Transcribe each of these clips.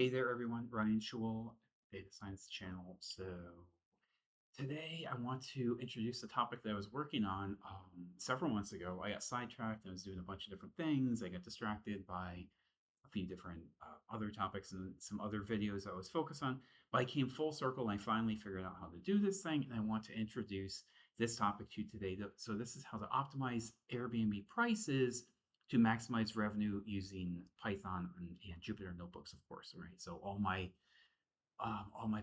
Hey there, everyone. Ryan Schewel, Data Science Channel. So today I want to introduce a topic that I was working on several months ago. I got sidetracked. I was doing a bunch of different things. I got distracted by a few different other topics and some other videos I was focused on. But I came full circle and I finally figured out how to do this thing. And I want to introduce this topic to you today. So this is how to optimize Airbnb prices to maximize revenue using Python and Jupyter notebooks, of course, right? So all my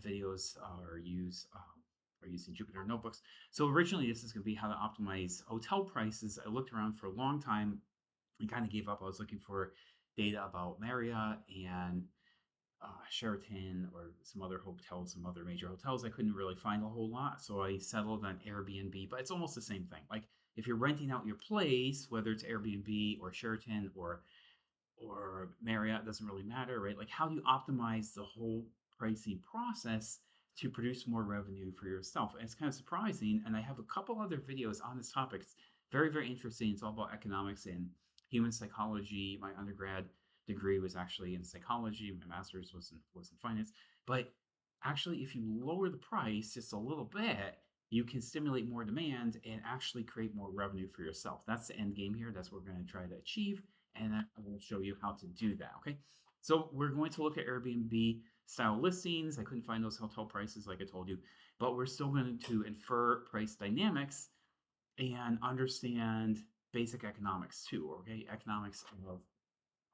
videos are using Jupyter notebooks. So originally, this is going to be how to optimize hotel prices. I looked around for a long time and kind of gave up. I was looking for data about Marriott and Sheraton or some other hotels, some other major hotels. I couldn't really find a whole lot, so I settled on Airbnb. But it's almost the same thing. Like if you're renting out your place, whether it's Airbnb or Sheraton or Marriott, doesn't really matter, right? Like how do you optimize the whole pricing process to produce more revenue for yourself? And it's kind of surprising. And I have a couple other videos on this topic. It's very, very interesting. It's all about economics and human psychology. My undergrad degree was actually in psychology. My master's was in finance. But actually, if you lower the price just a little bit, you can stimulate more demand and actually create more revenue for yourself. That's the end game here. That's what we're going to try to achieve. And I will show you how to do that. Okay. So we're going to look at Airbnb style listings. I couldn't find those hotel prices like I told you, but we're still going to infer price dynamics and understand basic economics too. Okay. Economics of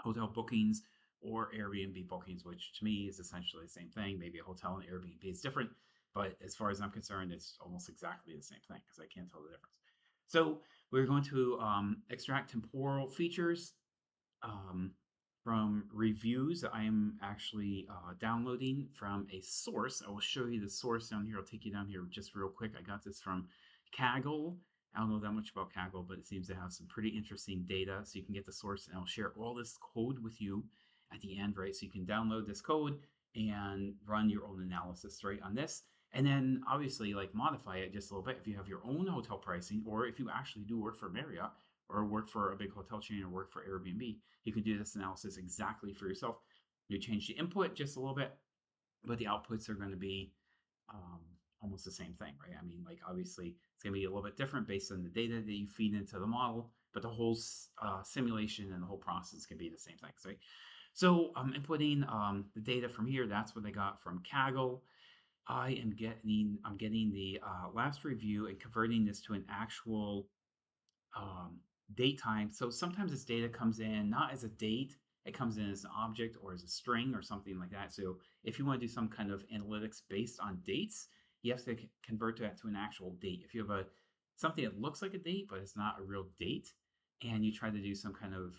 hotel bookings or Airbnb bookings, which to me is essentially the same thing. Maybe a hotel and Airbnb is different, but as far as I'm concerned, it's almost exactly the same thing because I can't tell the difference. So we're going to extract temporal features um, from reviews that I am actually downloading from a source. I will show you the source down here. I'll take you down here just real quick. I got this from Kaggle. I don't know that much about Kaggle, but it seems to have some pretty interesting data. So you can get the source, and I'll share all this code with you at the end, right? So you can download this code and run your own analysis, right, on this. And then obviously like modify it just a little bit if you have your own hotel pricing, or if you actually do work for Marriott or work for a big hotel chain or work for Airbnb, you can do this analysis exactly for yourself. You change the input just a little bit, but the outputs are going to be um, almost the same thing, right? I mean, like obviously it's going to be a little bit different based on the data that you feed into the model, but the whole simulation and the whole process can be the same things, right? So I'm inputting the data from here. That's what I got from Kaggle. I'm getting the last review and converting this to an actual um, date time. So sometimes this data comes in not as a date, it comes in as an object or as a string or something like that. So if you want to do some kind of analytics based on dates, you have to convert that to an actual date. If you have something that looks like a date, but it's not a real date, and you try to do some kind of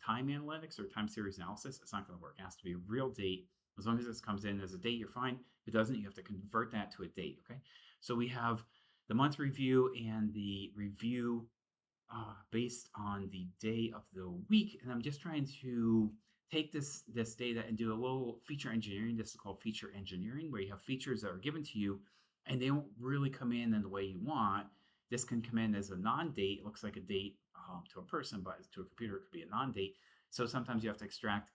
time analytics or time series analysis, it's not going to work. It has to be a real date. As long as this comes in as a date, you're fine. If it doesn't, you have to convert that to a date, okay? So we have the month review and the review based on the day of the week. And I'm just trying to take this data and do a little feature engineering. This is called feature engineering, where you have features that are given to you and they don't really come in the way you want. This can come in as a non-date. It looks like a date to a person, but to a computer, it could be a non-date. So sometimes you have to extract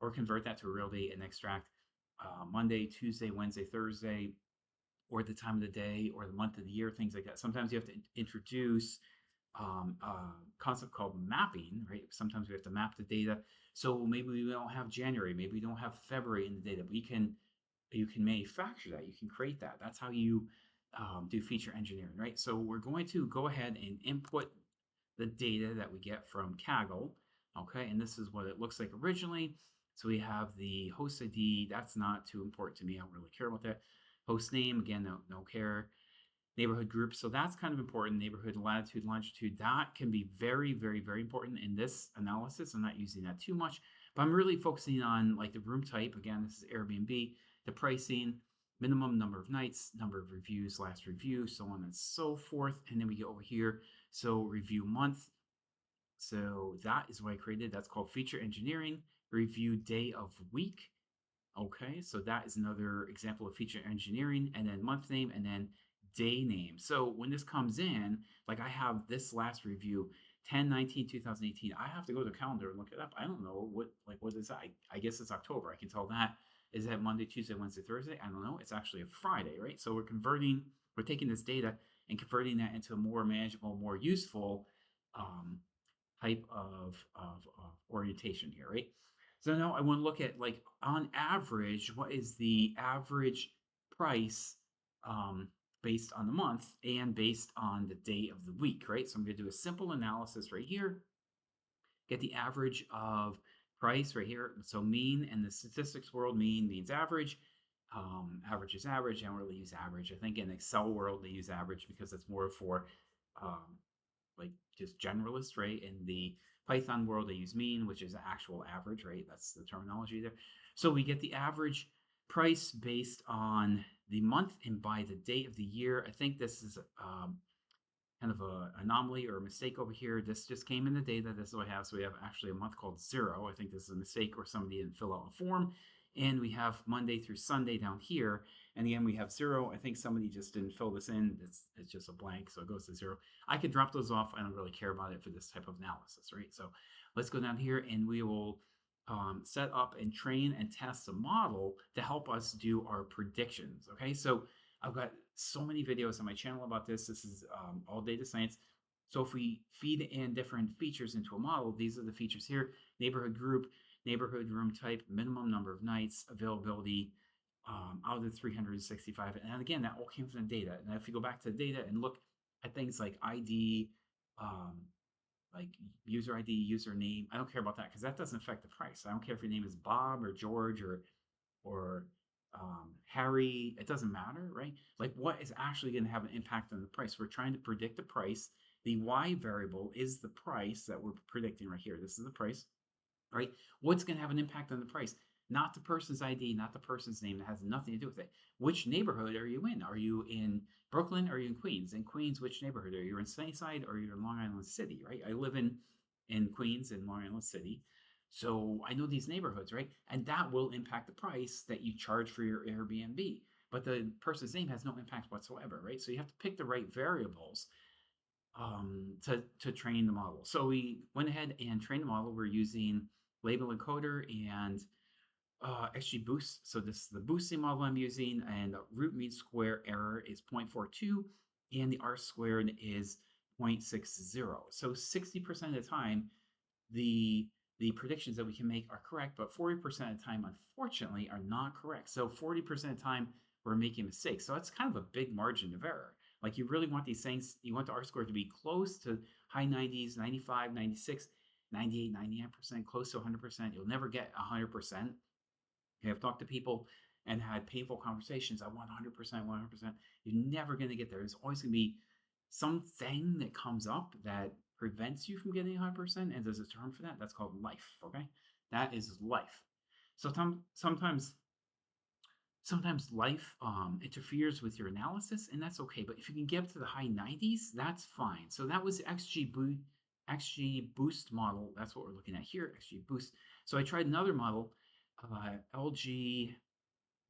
or convert that to a real date and extract Monday, Tuesday, Wednesday, Thursday, or the time of the day, or the month of the year, things like that. Sometimes you have to introduce concept called mapping, right? Sometimes we have to map the data. So maybe we don't have January, maybe we don't have February in the data, but you can manufacture that. You can create that. That's how you do feature engineering, right? So we're going to go ahead and input the data that we get from Kaggle, okay? And this is what it looks like originally. So we have the host ID. That's not too important to me. I don't really care about that. Host name, again, no care. Neighborhood group. So that's kind of important. Neighborhood, latitude, longitude. That can be very, very, very important in this analysis. I'm not using that too much, but I'm really focusing on like the room type. Again, this is Airbnb, the pricing, minimum number of nights, number of reviews, last review, so on and so forth. And then we get over here. So review month. So that is what I created. That's called feature engineering. Review day of week. Okay, so that is another example of feature engineering, and then month name, and then day name. So when this comes in, like I have this last review 10/19/2018. I have to go to the calendar and look it up. I don't know what is that. I guess it's October. I can tell that. Is that Monday, Tuesday, Wednesday, Thursday? I don't know. It's actually a Friday, right? So we're taking this data and converting that into a more manageable, more useful um, type of orientation here, right? So now I want to look at, like, on average, what is the average price um, based on the month and based on the day of the week, right? So I'm going to do a simple analysis right here, get the average of price right here. So mean, in the statistics world, mean means average. Average is average. I don't really use average. I think in Excel world they use average because it's more for um, like just generalist, right? In the Python world, they use mean, which is actual average, right? That's the terminology there. So we get the average price based on the month and by the date of the year. I think this is kind of a anomaly or a mistake over here. This just came in the data. This is what I have. So we have actually a month called 0. I think this is a mistake or somebody didn't fill out a form. And we have Monday through Sunday down here. And again, we have 0. I think somebody just didn't fill this in. It's just a blank, so it goes to 0. I could drop those off. I don't really care about it for this type of analysis, right? So let's go down here and we will set up and train and test a model to help us do our predictions, okay? So I've got so many videos on my channel about this. This is all data science. So if we feed in different features into a model, these are the features here: neighborhood group, neighborhood room type, minimum number of nights, availability, out of the 365. And again, that all came from the data. And if you go back to the data and look at things like ID, like user ID, username, I don't care about that because that doesn't affect the price. I don't care if your name is Bob or George or Harry. It doesn't matter, right? Like, what is actually going to have an impact on the price? We're trying to predict the price. The Y variable is the price that we're predicting right here. This is the price, right? What's going to have an impact on the price? Not the person's ID, not the person's name. That has nothing to do with it. Which neighborhood are you in? Are you in Brooklyn? Or are you in Queens? In Queens, which neighborhood? Are you in Sunnyside or are you in Long Island City, right? I live in Queens and Long Island City. So I know these neighborhoods, right? And that will impact the price that you charge for your Airbnb. But the person's name has no impact whatsoever, right? So you have to pick the right variables to train the model. So we went ahead and trained the model. We're using label encoder and XGBoost. So this is the boosting model I'm using, and the root mean square error is 0.42, and the R squared is 0.60. So 60% of the time, the predictions that we can make are correct, but 40% of the time, unfortunately, are not correct. So 40% of the time, we're making mistakes. So that's kind of a big margin of error. Like, you really want these things, you want the R square to be close to high 90s, 95, 96, 98, 99%, close to 100%. You'll never get 100%. I've talked to people and had painful conversations. I want 100%, 100%. You're never going to get there. There's always going to be something that comes up that prevents you from getting 100%. And there's a term for that. That's called life. Okay, that is life. So sometimes life interferes with your analysis, and that's okay. But if you can get up to the high 90s, that's fine. So that was XGBoost model. That's what we're looking at here, XGBoost. So I tried another model, LGBM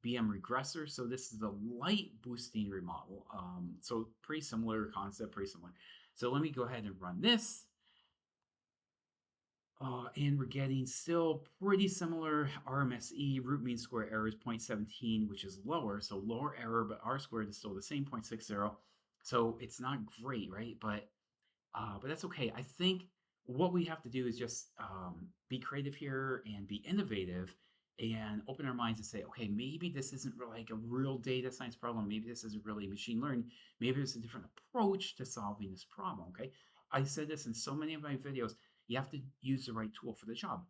regressor. So this is the light boosting remodel. So pretty similar concept, pretty similar. So let me go ahead and run this. And we're getting still pretty similar RMSE. Root mean square error is 0.17, which is lower. So lower error, but R squared is still the same, 0.60. So it's not great, right? But that's okay. I think what we have to do is just be creative here and be innovative and open our minds and say, okay, maybe this isn't really like a real data science problem. Maybe this isn't really machine learning. Maybe there's a different approach to solving this problem, okay? I said this in so many of my videos. You have to use the right tool for the job.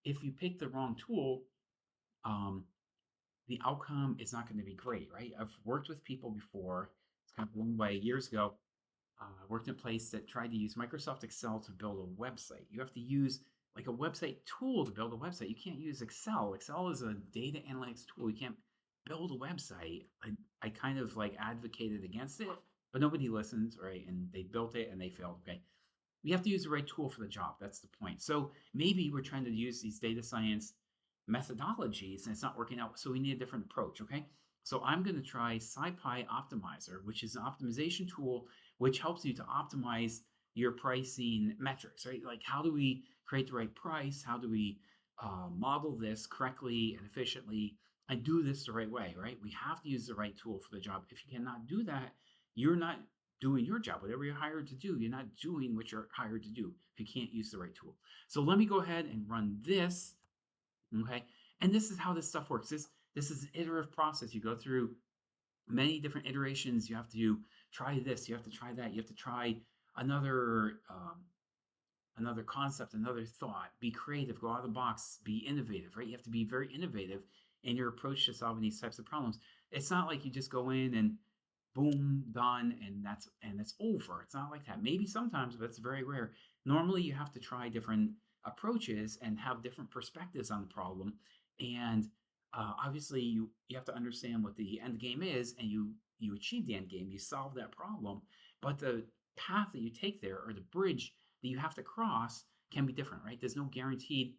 If you pick the wrong tool, the outcome is not going to be great, right? I've worked with people before. It's kind of blown away years ago. I worked in a place that tried to use Microsoft Excel to build a website. You have to use like a website tool to build a website. You can't use Excel. Excel is a data analytics tool. You can't build a website. I kind of like advocated against it, but nobody listened, right? And they built it and they failed, okay? We have to use the right tool for the job. That's the point. So maybe we're trying to use these data science methodologies and it's not working out. So we need a different approach, okay? So I'm going to try SciPy Optimizer, which is an optimization tool which helps you to optimize your pricing metrics, right? Like, how do we create the right price? How do we model this correctly and efficiently and do this the right way, right? We have to use the right tool for the job. If you cannot do that, you're not doing your job. Whatever you're hired to do, you're not doing what you're hired to do if you can't use the right tool. So let me go ahead and run this, okay? And this is how this stuff works. This is an iterative process. You go through many different iterations. You have to try this, you have to try that, you have to try another another concept, another thought, be creative, go out of the box, be innovative, right? You have to be very innovative in your approach to solving these types of problems. It's not like you just go in and boom, done, and it's over. It's not like that. Maybe sometimes, but it's very rare. Normally you have to try different approaches and have different perspectives on the problem. And obviously you have to understand what the end game is, and you achieve the end game, you solve that problem. But the path that you take there, or the bridge that you have to cross, can be different, right? There's no guaranteed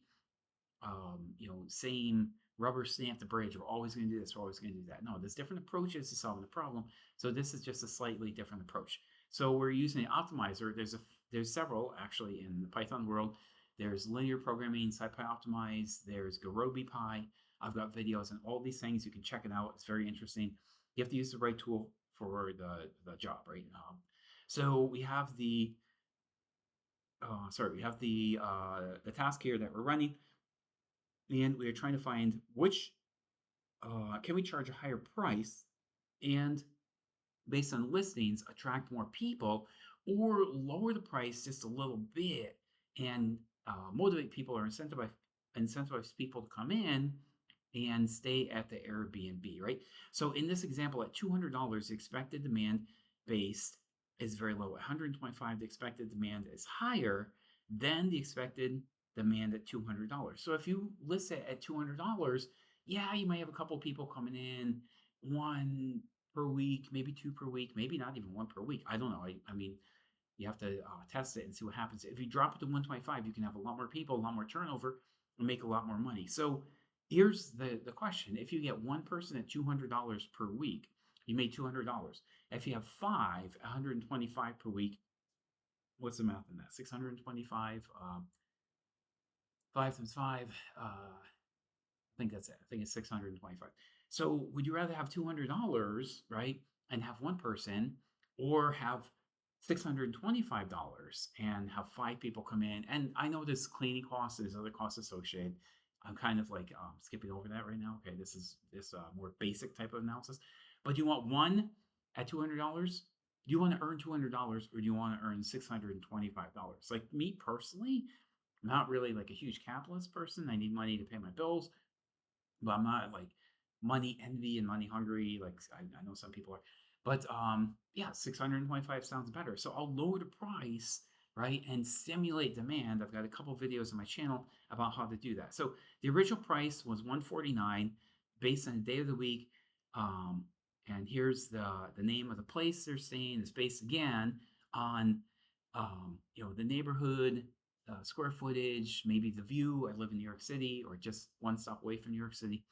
same rubber stamp the bridge. We're always going to do this. We're always going to do that. No, there's different approaches to solving the problem. So this is just a slightly different approach. So we're using an optimizer. There's several actually in the Python world. There's linear programming, SciPy Optimize. There's GarobiPy. I've got videos on all these things. You can check it out. It's very interesting. You have to use the right tool for the job, right? So we have the the task here that we're running, and we are trying to find which can we charge a higher price and based on listings attract more people, or lower the price just a little bit and motivate people or incentivize people to come in and stay at the Airbnb, right? So in this example, at $200, the expected demand based is very low. At 125, the expected demand is higher than the expected demand at $200. So if you list it at $200, yeah, you might have a couple people coming in, one per week, maybe two per week, maybe not even one per week. I don't know. I mean, you have to test it and see what happens. If you drop it to 125, you can have a lot more people, a lot more turnover, and make a lot more money. So here's the question. If you get one person at $200 per week, you made $200. If you have five, 125 per week, what's the math in that? 625, 5 times 5, I think that's it. I think it's 625. So would you rather have $200, right, and have one person, or have $625 and have five people come in? And I know there's cleaning costs, there's other costs associated. I'm kind of like skipping over that right now. Okay, this is this more basic type of analysis. But do you want one at $200? Do you want to earn $200, or do you want to earn $625? Like me personally, I'm not really like a huge capitalist person. I need money to pay my bills, but I'm not like money envy and money hungry. Like I know some people are, but yeah, 625 sounds better. So I'll lower the price, right, and stimulate demand. I've got a couple videos on my channel about how to do that. So the original price was $149 based on the day of the week. And here's the name of the place they're staying. It's based again on the neighborhood, square footage, maybe the view. I live in New York City, or just one stop away from New York City.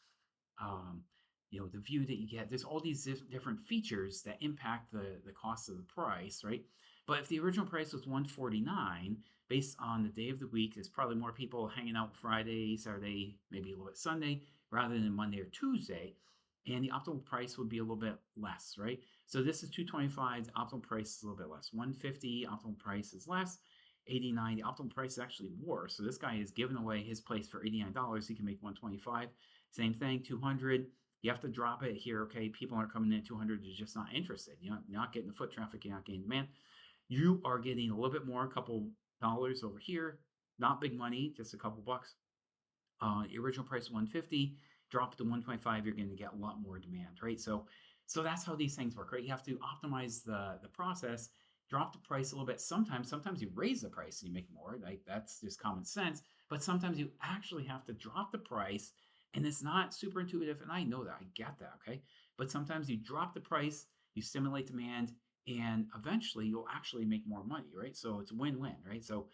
The view that you get. There's all these different features that impact the cost of the price, right? But if the original price was $149, based on the day of the week, there's probably more people hanging out Friday, Saturday, maybe a little bit Sunday, rather than Monday or Tuesday. And the optimal price would be a little bit less, right? So this is $225, the optimal price is a little bit less. $150, optimal price is less. $89, the optimal price is actually more. So this guy is giving away his place for $89. He can make $125. Same thing, $200. You have to drop it here, okay? People aren't coming in at $200. They're just not interested. You're not getting the foot traffic. You're not getting demand. You are getting a little bit more, a couple dollars over here. Not big money, just a couple bucks. The original price $150. Drop it to $125. You're going to get a lot more demand, right? So that's how these things work, right? You have to optimize the process. Drop the price a little bit. Sometimes you raise the price and you make more. Like that's just common sense. But sometimes you actually have to drop the price, and it's not super intuitive. And I know that. I get that. Okay. But sometimes you drop the price, you stimulate demand, and eventually you'll actually make more money, right? So it's win-win, right? So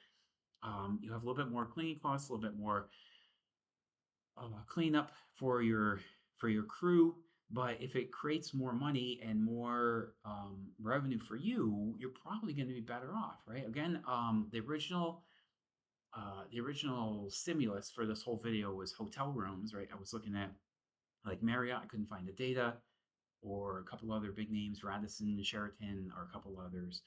you have a little bit more cleaning costs, a little bit more cleanup for your crew, But if it creates more money and more revenue for you, you're probably going to be better off, right? Again, the original stimulus for this whole video was hotel rooms, right? I was looking at like Marriott, I couldn't find the data, or a couple other big names, Radisson, Sheraton, or a couple others.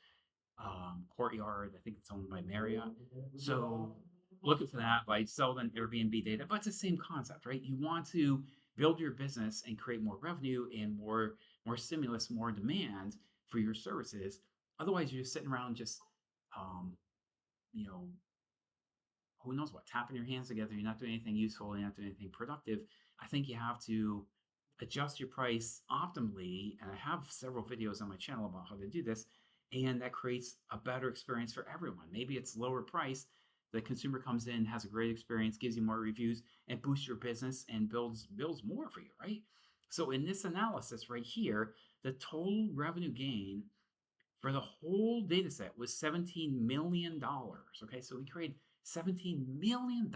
Courtyard, I think it's owned by Marriott. So looking for that, by selling Airbnb data, but it's the same concept, right? You want to build your business and create more revenue and more stimulus, more demand for your services. Otherwise, you're just sitting around just um, you know, who knows what, tapping your hands together. You're not doing anything useful. You're not doing anything productive. I think you have to adjust your price optimally. And I have several videos on my channel about how to do this. And that creates a better experience for everyone. Maybe it's lower price. The consumer comes in, has a great experience, gives you more reviews, and boosts your business and builds more for you, right? So in this analysis right here, the total revenue gain for the whole data set was $17 million. Okay, so we created $17 million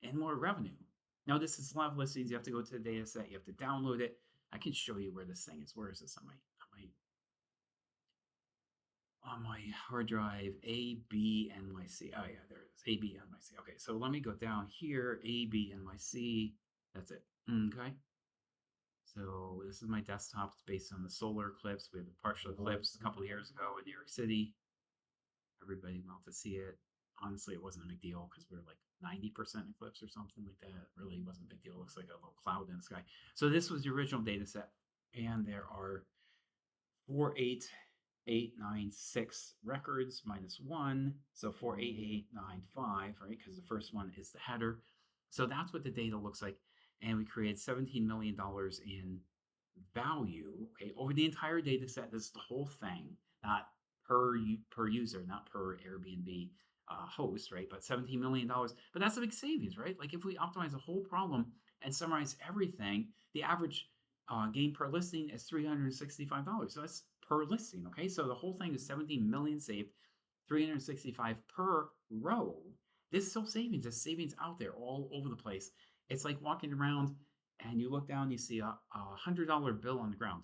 in more revenue. Now, this is live listings. You have to go to the data set, you have to download it. I can show you where this thing is. Where is this on my hard drive? ABNYC. Oh, yeah, there it is. ABNYC. Okay, so let me go down here. ABNYC. That's it. Okay. So this is my desktop. It's based on the solar eclipse. We had the partial eclipse a couple of years ago in New York City. Everybody wanted to see it. Honestly, it wasn't a big deal because we were like 90% eclipse or something like that. It really wasn't a big deal. It looks like a little cloud in the sky. So this was the original data set. And there are 48896 records minus one. So 48895, right? Because the first one is the header. So that's what the data looks like. And we created $17 million in value, okay, over the entire data set. This is the whole thing, not per user, not per Airbnb host, right? But $17 million. But that's a big savings, right? Like if we optimize the whole problem and summarize everything, the average gain per listing is $365. So that's per listing, okay? So the whole thing is 17 million saved, 365 per row. This is still savings. There's savings out there all over the place. It's like walking around and you look down, you see a $100 bill on the ground.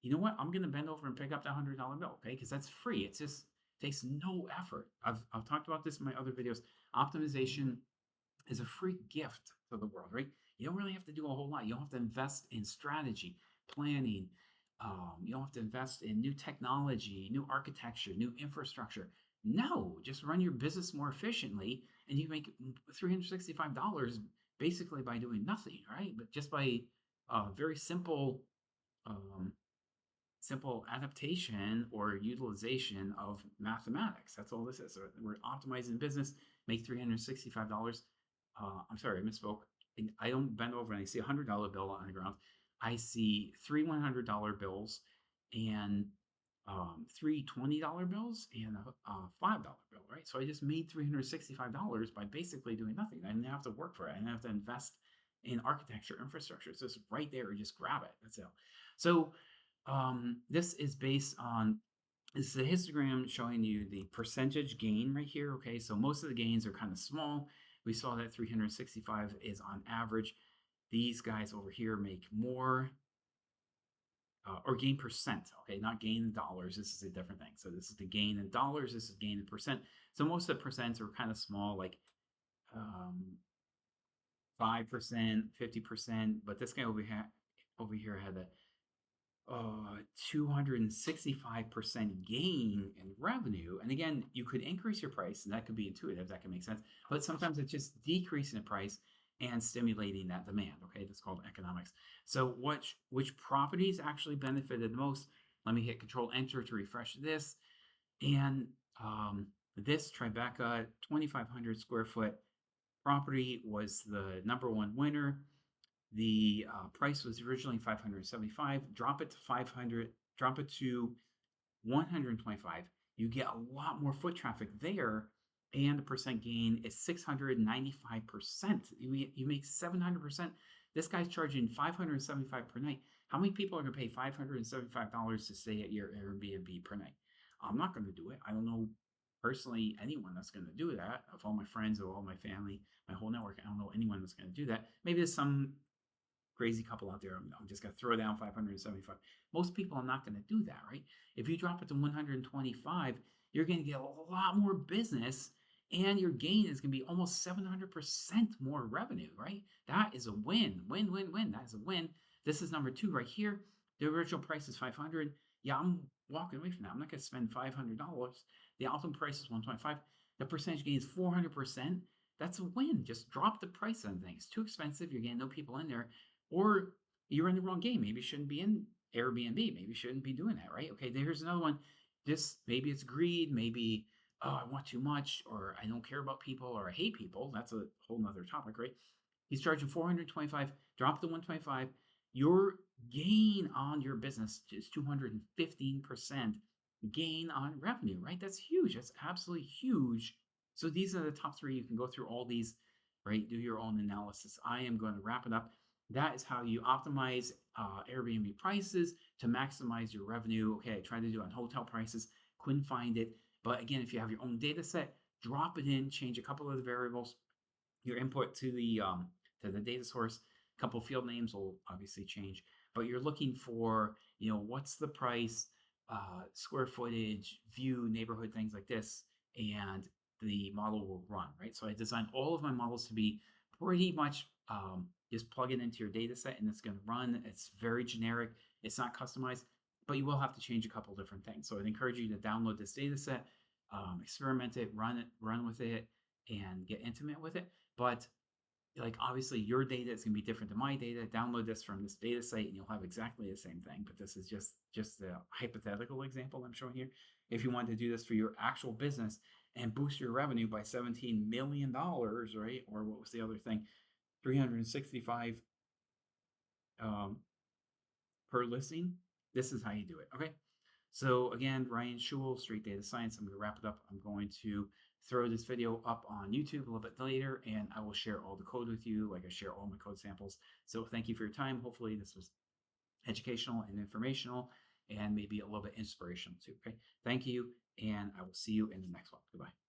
You know what? I'm going to bend over and pick up that $100 bill, okay? Because that's free. It just takes no effort. I've talked about this in my other videos. Optimization is a free gift to the world, right? You don't really have to do a whole lot. You don't have to invest in strategy, planning. You don't have to invest in new technology, new architecture, new infrastructure. No, just run your business more efficiently, and you make $365 basically by doing nothing, right? But just by very simple adaptation or utilization of mathematics. That's all this is. So we're optimizing business, make $365. I'm sorry, I misspoke. I don't bend over and I see a $100 bill on the ground. I see three $100 bills and three $20 bills and a $5 bill, right? So I just made $365 by basically doing nothing. I didn't have to work for it. I didn't have to invest in architecture, infrastructure. It's just right there. You just grab it. That's it. So this is based on, this is a histogram showing you the percentage gain right here. Okay, so most of the gains are kind of small. We saw that 365 is on average. These guys over here make more, or gain percent, okay, not gain in dollars. This is a different thing. So this is the gain in dollars, this is gain in percent. So most of the percents are kind of small, like 5%, 50%, but this guy over here had a 265% gain in revenue. And again, you could increase your price, and that could be intuitive, that can make sense. But sometimes it's just decreasing the price and stimulating that demand. Okay, that's called economics. So which properties actually benefited the most? Let me hit Control Enter to refresh this. And this Tribeca 2,500 square foot property was the #1 winner. The price was originally $575. Drop it to 500. Drop it to 125. You get a lot more foot traffic there, and the percent gain is 695%. You make 700%. This guy's charging $575 per night. How many people are going to pay $575 to stay at your Airbnb per night? I'm not going to do it. I don't know personally anyone that's going to do that. Of all my friends or all my family, my whole network, I don't know anyone that's going to do that. Maybe there's some crazy couple out there. I'm just going to throw down 575. Most people are not going to do that, right? If you drop it to 125, you're going to get a lot more business and your gain is going to be almost 700% more revenue, right? That is a win, win, win, win. That is a win. This is number two right here. The original price is 500. Yeah, I'm walking away from that. I'm not going to spend $500. The optimum price is 125. The percentage gain is 400%. That's a win. Just drop the price on things. Too expensive. You're getting no people in there, or you're in the wrong game. Maybe you shouldn't be in Airbnb. Maybe you shouldn't be doing that, right? Okay, here's another one. This maybe it's greed. Maybe I want too much, or I don't care about people, or I hate people. That's a whole nother topic, right? He's charging 425. Drop the 125. Your gain on your business is 215% gain on revenue, right? That's huge. That's absolutely huge. So these are the top three. You can go through all these, right? Do your own analysis. I am going to wrap it up. That is how you optimize Airbnb prices to maximize your revenue. Okay, I tried to do it on hotel prices, couldn't find it. But again, if you have your own data set, drop it in, change a couple of the variables, your input to the data source. A couple field names will obviously change, but you're looking for, what's the price, square footage, view, neighborhood, things like this, and the model will run, right? So I designed all of my models to be pretty much just plug it into your data set and it's going to run. It's very generic. It's not customized, but you will have to change a couple different things. So I'd encourage you to download this data set, experiment it, run with it, and get intimate with it. But like obviously your data is going to be different than my data. Download this from this data site and you'll have exactly the same thing. But this is just a hypothetical example I'm showing here. If you want to do this for your actual business and boost your revenue by $17 million, right? Or what was the other thing? 365 per listing. This is how you do it. Okay. So again, Ryan Schul, Straight Data Science. I'm going to wrap it up. I'm going to throw this video up on YouTube a little bit later, and I will share all the code with you, like I share all my code samples. So thank you for your time. Hopefully this was educational and informational, and maybe a little bit inspirational too. Okay. Thank you, and I will see you in the next one. Goodbye.